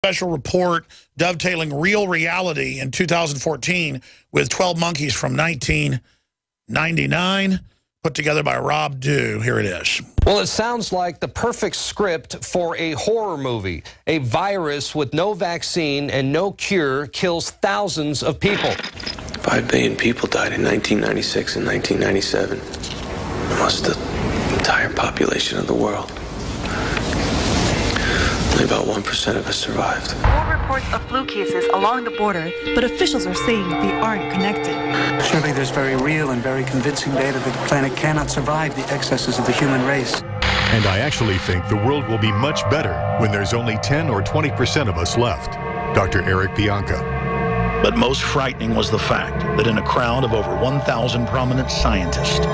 Special report dovetailing real reality in 2014 with 12 Monkeys from 1999, put together by Rob Dew. Here it is. Well, it sounds like the perfect script for a horror movie. A virus with no vaccine and no cure kills thousands of people. 5 billion people died in 1996 and 1997. Almost the entire population of the world. Only about 1% of us survived. More reports of flu cases along the border, but officials are saying they aren't connected. Surely there's very real and very convincing data that the planet cannot survive the excesses of the human race. And I actually think the world will be much better when there's only 10 or 20% of us left. Dr. Eric Bianca. But most frightening was the fact that in a crowd of over 1,000 prominent scientists,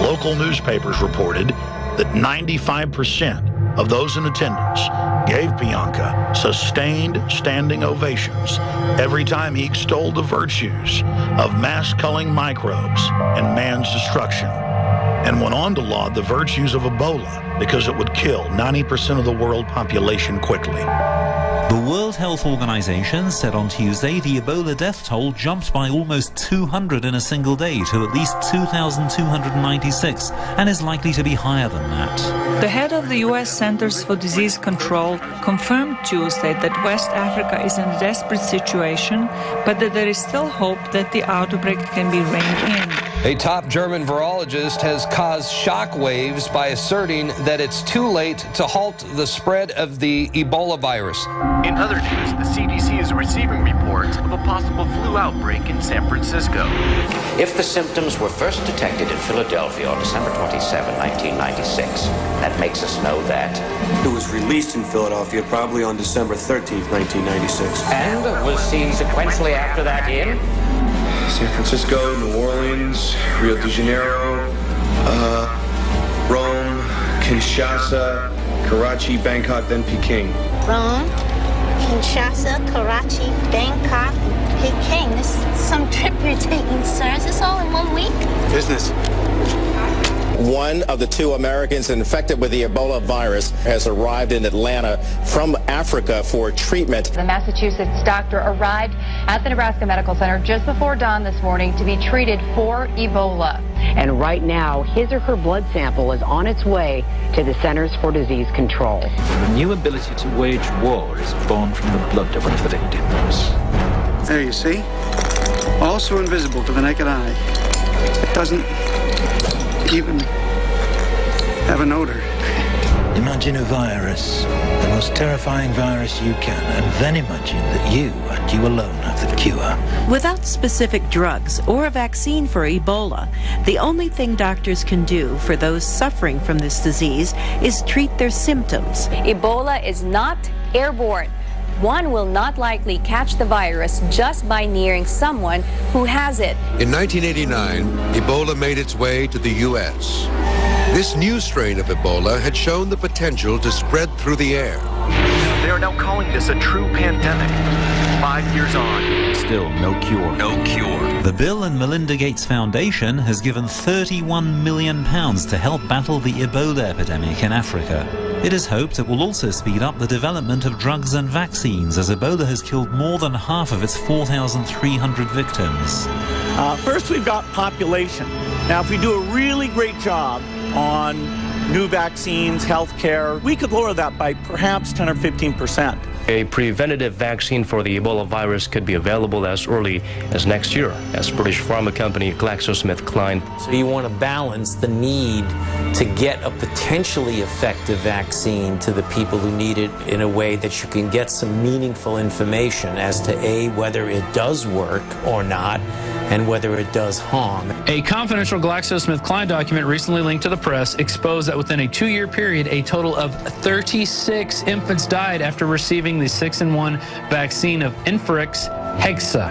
local newspapers reported that 95% of those in attendance gave Bianca sustained standing ovations every time he extolled the virtues of mass-culling microbes and man's destruction, and went on to laud the virtues of Ebola because it would kill 90% of the world population quickly. The World Health Organization said on Tuesday the Ebola death toll jumped by almost 200 in a single day to at least 2,296 and is likely to be higher than that. The head of the U.S. Centers for Disease Control confirmed Tuesday that West Africa is in a desperate situation, but that there is still hope that the outbreak can be reined in. A top German virologist has caused shockwaves by asserting that it's too late to halt the spread of the Ebola virus. In other news, the CDC is receiving reports of a possible flu outbreak in San Francisco. If the symptoms were first detected in Philadelphia on December 27, 1996, that makes us know that It was released in Philadelphia probably on December 13th, 1996. and was seen sequentially after that in San Francisco, New Orleans, Rio de Janeiro, Rome, Kinshasa, Karachi, Bangkok, then Peking. Rome, Kinshasa, Karachi, Bangkok, Peking. This is some trip you're taking, sir. Is this all in 1 week? Business. One of the 2 Americans infected with the Ebola virus has arrived in Atlanta from Africa for treatment. The Massachusetts doctor arrived at the Nebraska Medical Center just before dawn this morning to be treated for Ebola. And right now, his or her blood sample is on its way to the Centers for Disease Control. The new ability to wage war is born from the blood of the victims. There you see. Also invisible to the naked eye. It doesn't even have an odor. Imagine a virus, the most terrifying virus you can, and then imagine that you and you alone have the cure. Without specific drugs or a vaccine for Ebola, the only thing doctors can do for those suffering from this disease is treat their symptoms. Ebola is not airborne. One will not likely catch the virus just by nearing someone who has it. In 1989, Ebola made its way to the U.S. This new strain of Ebola had shown the potential to spread through the air. They are now calling this a true pandemic. 5 years on. Still no cure. No cure. The Bill and Melinda Gates Foundation has given £31 million to help battle the Ebola epidemic in Africa. It is hoped it will also speed up the development of drugs and vaccines, as Ebola has killed more than half of its 4,300 victims. First, we've got population. Now, if we do a really great job on new vaccines, healthcare, we could lower that by perhaps 10 or 15%. A preventative vaccine for the Ebola virus could be available as early as next year, as British pharma company GlaxoSmithKline. So you want to balance the need to get a potentially effective vaccine to the people who need it in a way that you can get some meaningful information as to A, whether it does work or not, and whether it does harm. A confidential GlaxoSmithKline document recently linked to the press exposed that within a 2-year period, a total of 36 infants died after receiving the 6-in-1 vaccine of Inferrix Hexa.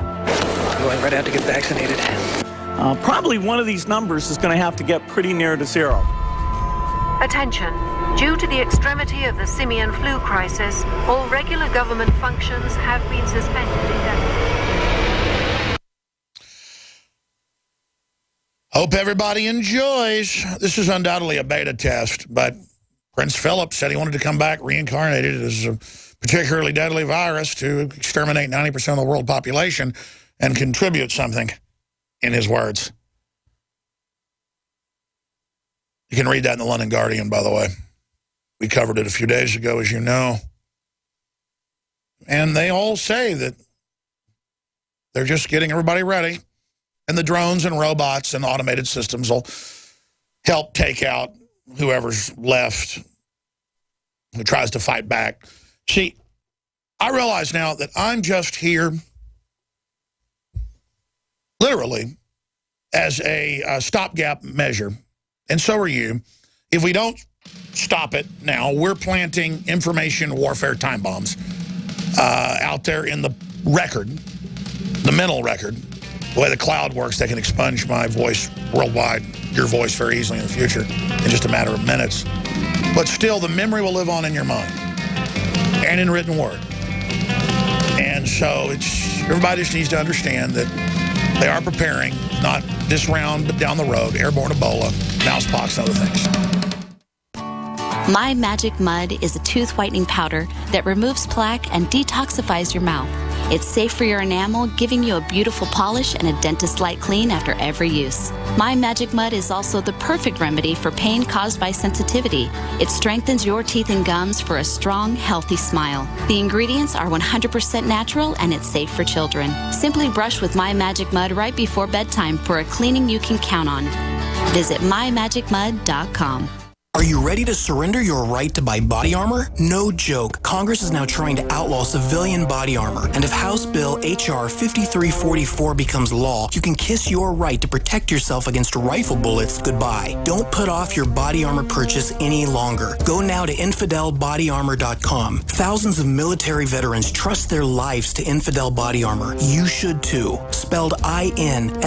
Going right out to get vaccinated. Probably one of these numbers is going to have to get pretty near to 0. Attention. Due to the extremity of the simian flu crisis, all regular government functions have been suspended indefinitely. Hope everybody enjoys. This is undoubtedly a beta test, but Prince Philip said he wanted to come back reincarnated as a particularly deadly virus to exterminate 90% of the world population and contribute something, in his words. You can read that in the London Guardian, by the way. We covered it a few days ago, as you know. And they all say that they're just getting everybody ready. And the drones and robots and automated systems will help take out whoever's left who tries to fight back. See, I realize now that I'm just here literally as a stopgap measure, and so are you. If we don't stop it now, we're planting information warfare time bombs out there in the record, the mental record. The way the cloud works, they can expunge my voice worldwide, your voice very easily in the future, in just a matter of minutes. But still, the memory will live on in your mind and in written word. And so everybody just needs to understand that they are preparing, not this round, but down the road, airborne Ebola, mousepox, and other things. My Magic Mud is a tooth whitening powder that removes plaque and detoxifies your mouth. It's safe for your enamel, giving you a beautiful polish and a dentist-like clean after every use. My Magic Mud is also the perfect remedy for pain caused by sensitivity. It strengthens your teeth and gums for a strong, healthy smile. The ingredients are 100% natural and it's safe for children. Simply brush with My Magic Mud right before bedtime for a cleaning you can count on. Visit mymagicmud.com. Are you ready to surrender your right to buy body armor? No joke. Congress is now trying to outlaw civilian body armor. And if House Bill H.R. 5344 becomes law, you can kiss your right to protect yourself against rifle bullets goodbye. Don't put off your body armor purchase any longer. Go now to InfidelBodyArmor.com. Thousands of military veterans trust their lives to Infidel Body Armor. You should too. Spelled I-N-F-I-D-E-L.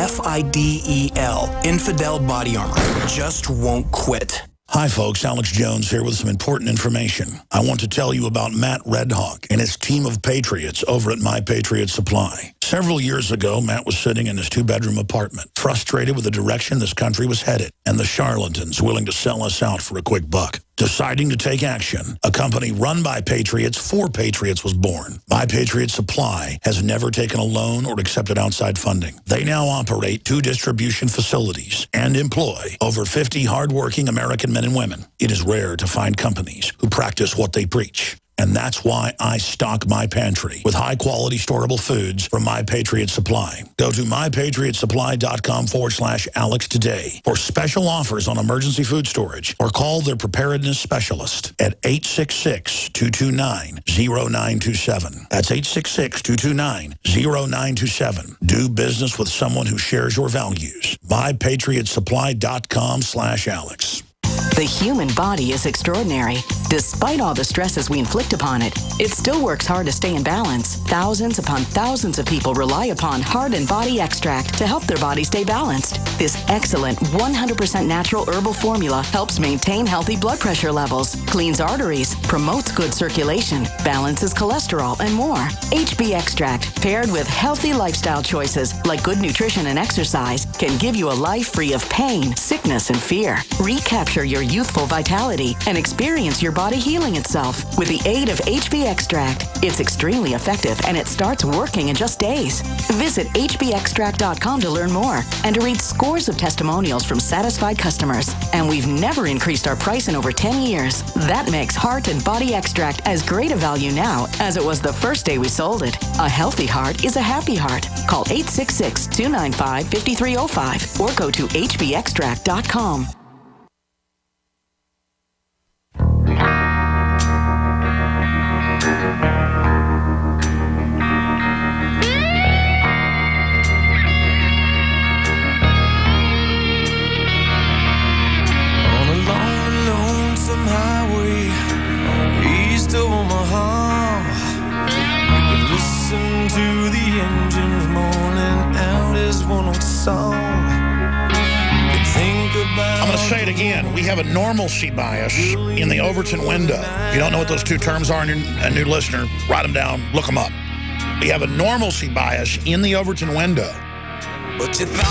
Infidel Body Armor. Just won't quit. Hi folks, Alex Jones here with some important information. I want to tell you about Matt Redhawk and his team of patriots over at My Patriot Supply. Several years ago, Matt was sitting in his two-bedroom apartment, frustrated with the direction this country was headed and the charlatans willing to sell us out for a quick buck. Deciding to take action, a company run by patriots for patriots was born. My Patriot Supply has never taken a loan or accepted outside funding. They now operate 2 distribution facilities and employ over 50 hardworking American men and women. It is rare to find companies who practice what they preach. And that's why I stock my pantry with high-quality storable foods from My Patriot Supply. Go to mypatriotsupply.com/Alex today for special offers on emergency food storage or call their preparedness specialist at 866-229-0927. That's 866-229-0927. Do business with someone who shares your values. mypatriotsupply.com/Alex. The human body is extraordinary. Despite all the stresses we inflict upon it, it still works hard to stay in balance. Thousands upon thousands of people rely upon Heart and Body Extract to help their body stay balanced. This excellent 100% natural herbal formula helps maintain healthy blood pressure levels, cleans arteries, promotes good circulation, balances cholesterol, and more. HB Extract, paired with healthy lifestyle choices like good nutrition and exercise, can give you a life free of pain, sickness, and fear. Recapture your youthful vitality and experience your body healing itself with the aid of HB Extract. It's extremely effective and it starts working in just days. Visit hbextract.com to learn more and to read scores of testimonials from satisfied customers. And we've never increased our price in over 10 years. That makes Heart and Body Extract as great a value now as it was the first day we sold it. A healthy heart is a happy heart. Call 866-295-5305 or go to hbextract.com. I'm going to say it again. We have a normalcy bias in the Overton window. If you don't know what those two terms are, and you're a new listener, write them down, look them up. We have a normalcy bias in the Overton window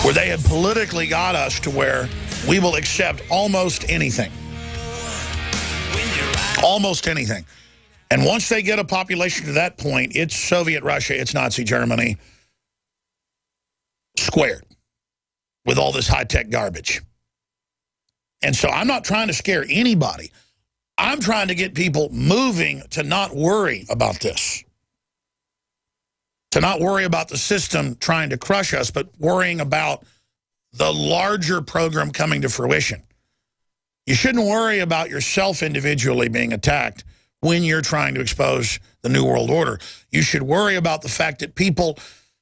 where they have politically got us to where we will accept almost anything. Almost anything. And once they get a population to that point, it's Soviet Russia, it's Nazi Germany squared with all this high-tech garbage. And so I'm not trying to scare anybody. I'm trying to get people moving to not worry about this. To not worry about the system trying to crush us, but worrying about the larger program coming to fruition. You shouldn't worry about yourself individually being attacked when you're trying to expose the New World Order. You should worry about the fact that people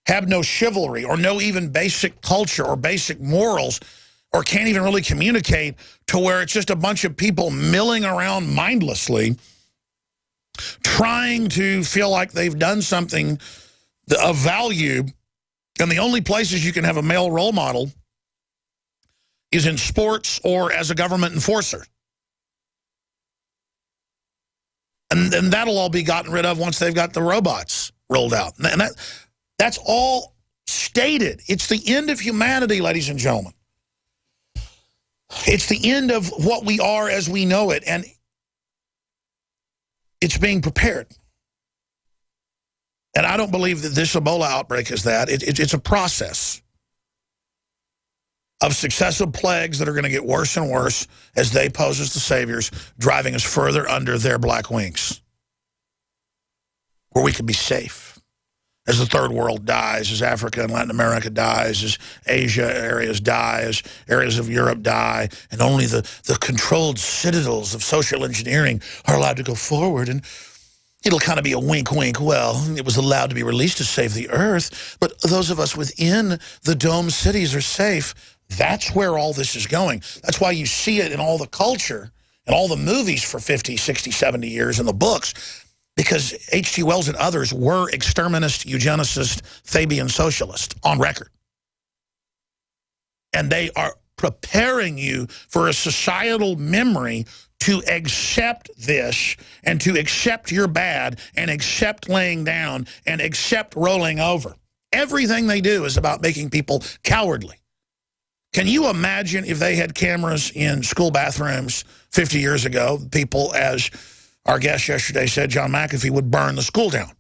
have no chivalry or no even basic culture or basic morals or can't even really communicate, to where it's just a bunch of people milling around mindlessly trying to feel like they've done something of value. And the only places you can have a male role model is in sports or as a government enforcer. And that'll all be gotten rid of once they've got the robots rolled out. And that's all stated. It's the end of humanity, ladies and gentlemen. It's the end of what we are as we know it. And it's being prepared. And I don't believe that this Ebola outbreak is that. It's a process of successive plagues that are going to get worse and worse as they pose as the saviors, driving us further under their black wings, where we can be safe. As the third world dies, as Africa and Latin America dies, as Asia areas die, as areas of Europe die, and only the controlled citadels of social engineering are allowed to go forward. And it'll kind of be a wink, wink. Well, it was allowed to be released to save the earth, but those of us within the dome cities are safe. That's where all this is going. That's why you see it in all the culture and all the movies for 50, 60, 70 years in the books, because H.G. Wells and others were exterminist, eugenicist, Fabian socialists on record. And they are preparing you for a societal memory to accept this and to accept your bad and accept laying down and accept rolling over. Everything they do is about making people cowardly. Can you imagine if they had cameras in school bathrooms 50 years ago, people, as our guest yesterday said, John McAfee, would burn the school down?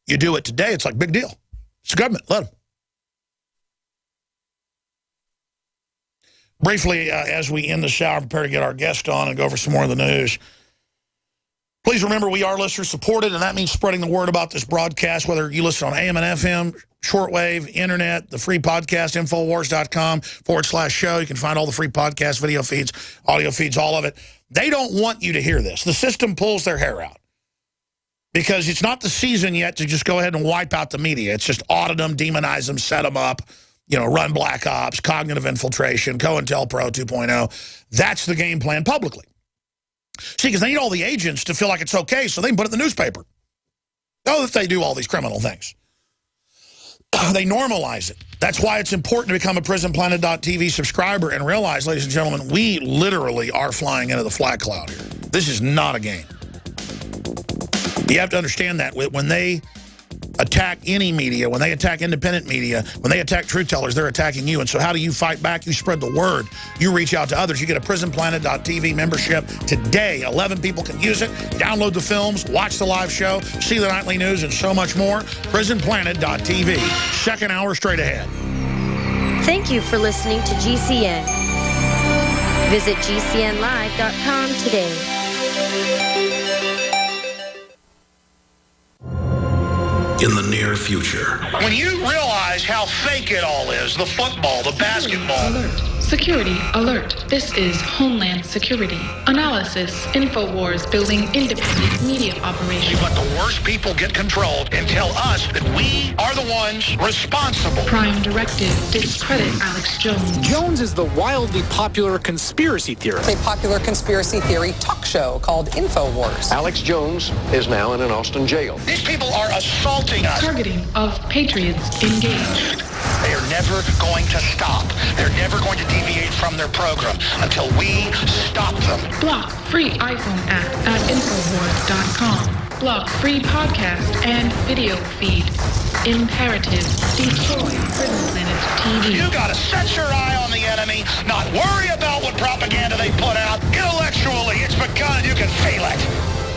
You do it today, it's like big deal. It's the government, let them. Briefly, as we end the show, prepare to get our guest on and go over some more of the news. Please remember, we are listener supported, and that means spreading the word about this broadcast, whether you listen on AM and FM, shortwave, internet, the free podcast, Infowars.com/show. You can find all the free podcasts, video feeds, audio feeds, all of it. They don't want you to hear this. The system pulls their hair out because it's not the season yet to just go ahead and wipe out the media. It's just audit them, demonize them, set them up, you know, run black ops, cognitive infiltration, COINTELPRO 2.0. That's the game plan publicly. See, because they need all the agents to feel like it's okay so they can put it in the newspaper. Know that they do all these criminal things. They normalize it. That's why it's important to become a PrisonPlanet.tv subscriber and realize, ladies and gentlemen, we literally are flying into the flag cloud here. This is not a game. You have to understand that when they attack any media, when they attack independent media, when they attack truth tellers, they're attacking you. And so how do you fight back? You spread the word. You reach out to others. You get a PrisonPlanet.tv membership today. 11 people can use it. Download the films, watch the live show, see the nightly news, and so much more. PrisonPlanet.tv. Second hour straight ahead. Thank you for listening to GCN. Visit GCNlive.com today. In the near future. When you realize how fake it all is, the football, the basketball. Alert. Security alert. This is Homeland Security. Analysis. Infowars building independent media operation. We let the worst people get controlled and tell us that we are the ones responsible. Prime Directive. Discredit Alex Jones. Jones is the wildly popular conspiracy theorist. It's a popular conspiracy theory talk show called Infowars. Alex Jones is now in an Austin jail. These people are assaulting us. Targeting of patriots engaged. They are never going to stop. They're never going to deviate from their program until we stop them. Block free iPhone app at Infowars.com. Block free podcast and video feed. Imperative. Destroy Prison Planet TV. You gotta set your eye on the enemy, not worry about what propaganda they put out. Get election. Eventually, it's begun. You can feel it.